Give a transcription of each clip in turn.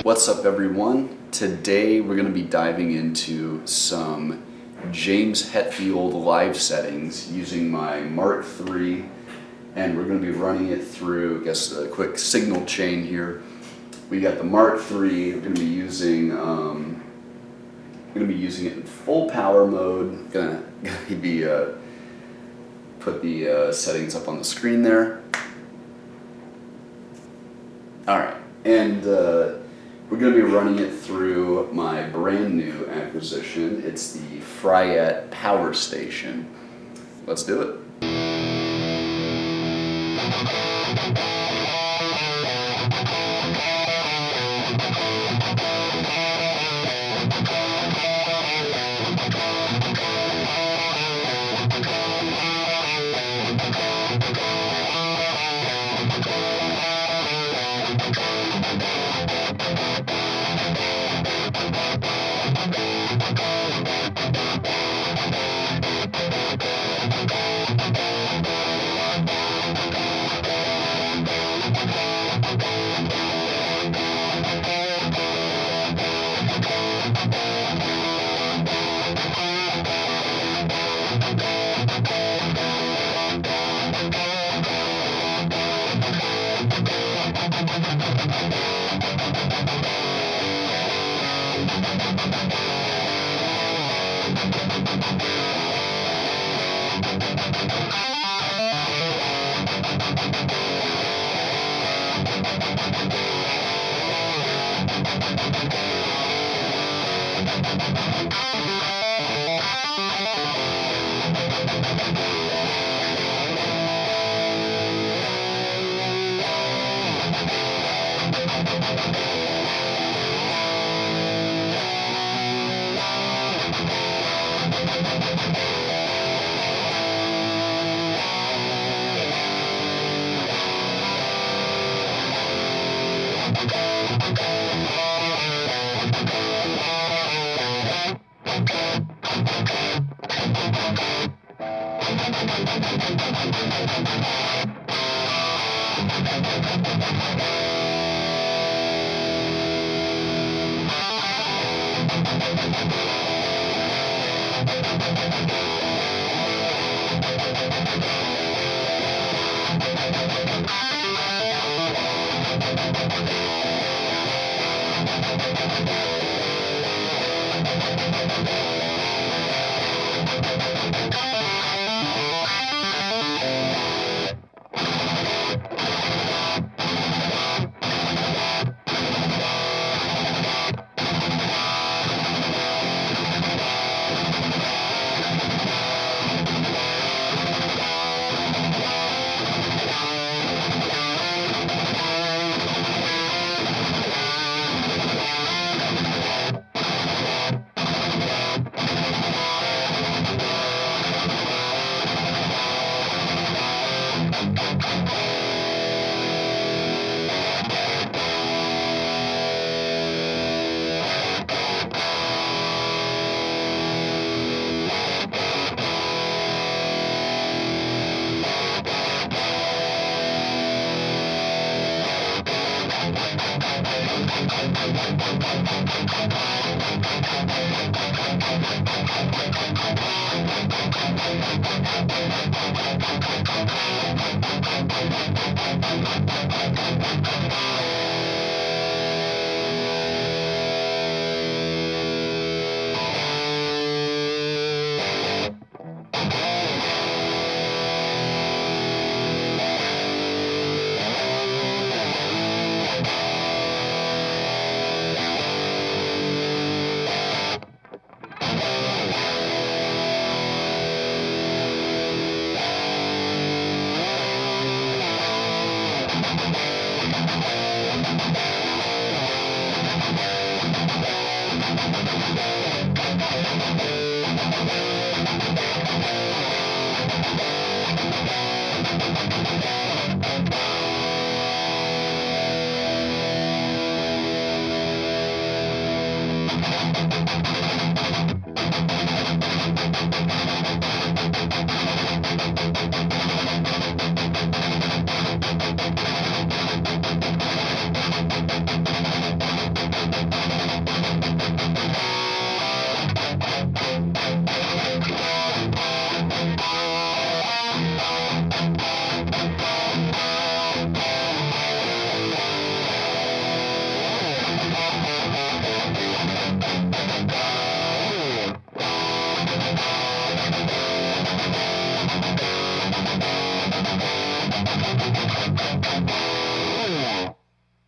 What's up, everyone? Today we're going to be diving into some James Hetfield live settings using my Mark III, and we're going to be running it through, I guess, a quick signal chain here. We got the Mark III. We're going to be using it in full power mode. Gonna be put the settings up on the screen there. All right, and we're going to be running it through my brand new acquisition. It's the Fryette Power Station. Let's do it.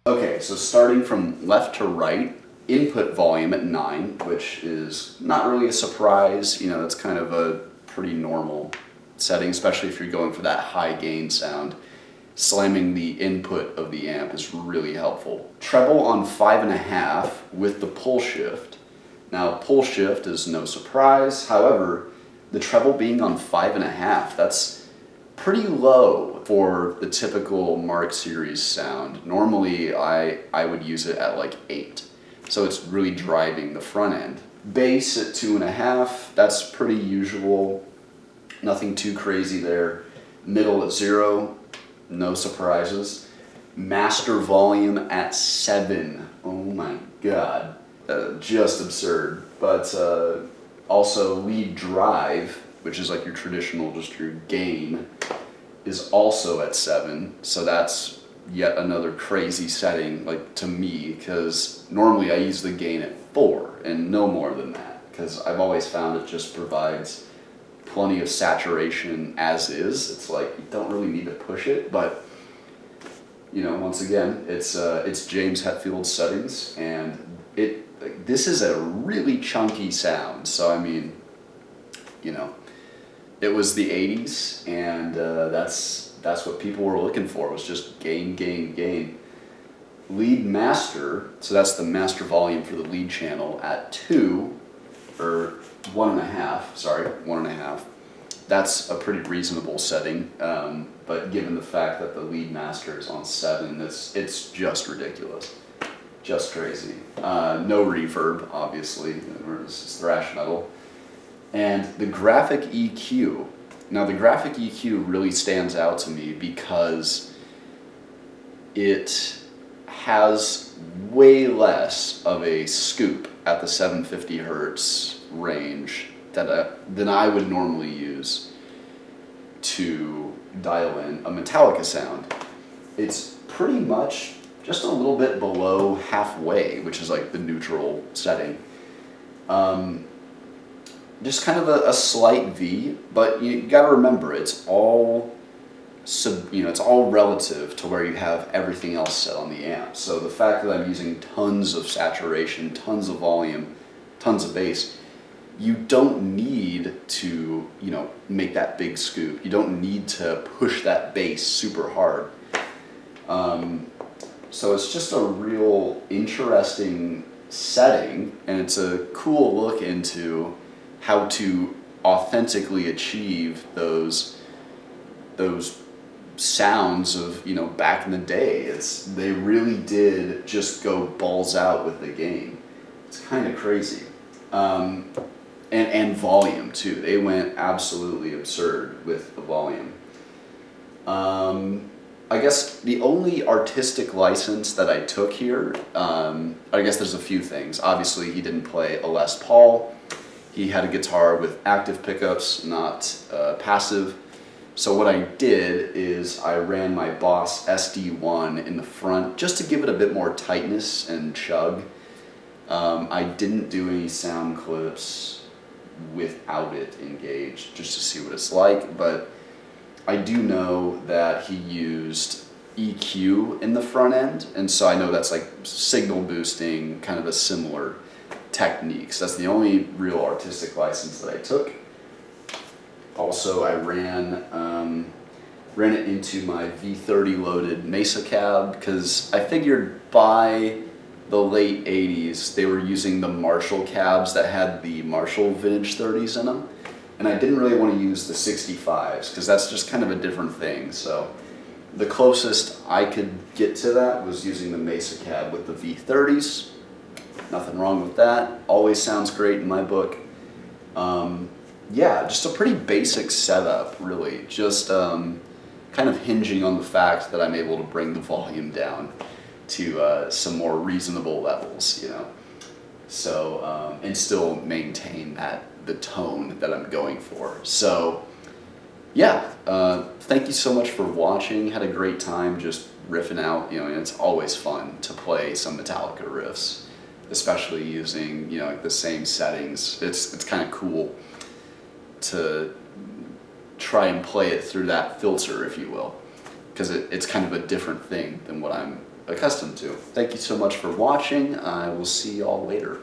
Okay, so starting from left to right, input volume at 9, which is not really a surprise. You know, it's kind of a pretty normal setting, especially if you're going for that high gain sound. Slamming the input of the amp is really helpful. Treble on 5.5 with the pull shift. Now, pull shift is no surprise. However, the treble being on 5.5, that's pretty low for the typical Mark series sound. Normally, I would use it at like 8. So it's really driving the front end. Bass at 2.5, that's pretty usual. Nothing too crazy there. Middle at 0, no surprises. Master volume at 7. Oh my god. Just absurd. But also lead drive, which is like your traditional, just your gain, is also at 7. So that's yet another crazy setting, like to me, because normally I use the gain at 4 and no more than that, because I've always found it just provides plenty of saturation as is. It's like you don't really need to push it, but you know, once again, it's James Hetfield settings, and this is a really chunky sound. So I mean, you know, it was the 80s, and that's what people were looking for, was just gain, gain, gain. Lead master, so that's the master volume for the lead channel at 2, or 1.5, sorry, 1.5. That's a pretty reasonable setting, but given the fact that the lead master is on 7, it's just ridiculous. Just crazy. No reverb, obviously, this is thrash metal. And the graphic EQ. Now the graphic EQ really stands out to me because it has way less of a scoop at the 750 hertz range than I would normally use to dial in a Metallica sound. It's pretty much just a little bit below halfway, which is like the neutral setting. Just kind of a slight V, but you got to remember it's all it's all relative to where you have everything else set on the amp. So the fact that I'm using tons of saturation, tons of volume, tons of bass, you don't need to, you know, make that big scoop. You don't need to push that bass super hard. So it's just a real interesting setting, and it's a cool look into how to authentically achieve those sounds of, you know, back in the day. They really did just go balls out with the gain. It's kind of crazy. And volume too. They went absolutely absurd with the volume. I guess the only artistic license that I took here, I guess there's a few things. Obviously he didn't play a Les Paul. He had a guitar with active pickups, not passive. So what I did is I ran my Boss SD1 in the front just to give it a bit more tightness and chug. I didn't do any sound clips without it engaged, just to see what it's like, but I do know that he used EQ in the front end, and so I know that's like signal boosting, kind of a similar technique. So that's the only real artistic license that I took. Also, I ran it into my V30 loaded Mesa cab, because I figured by the late 80s they were using the Marshall cabs that had the Marshall vintage 30s in them, and I didn't really want to use the 65s because that's just kind of a different thing. So the closest I could get to that was using the Mesa cab with the V30s. Nothing wrong with that. Always sounds great in my book. Yeah, just a pretty basic setup, really. Just kind of hinging on the fact that I'm able to bring the volume down to some more reasonable levels, you know. So, and still maintain the tone that I'm going for. So, yeah, thank you so much for watching. Had a great time just riffing out, you know, and it's always fun to play some Metallica riffs, especially using, you know, like the same settings. It's kind of cool to try and play it through that filter, if you will, because it's kind of a different thing than what I'm accustomed to. Thank you so much for watching. I will see y'all later.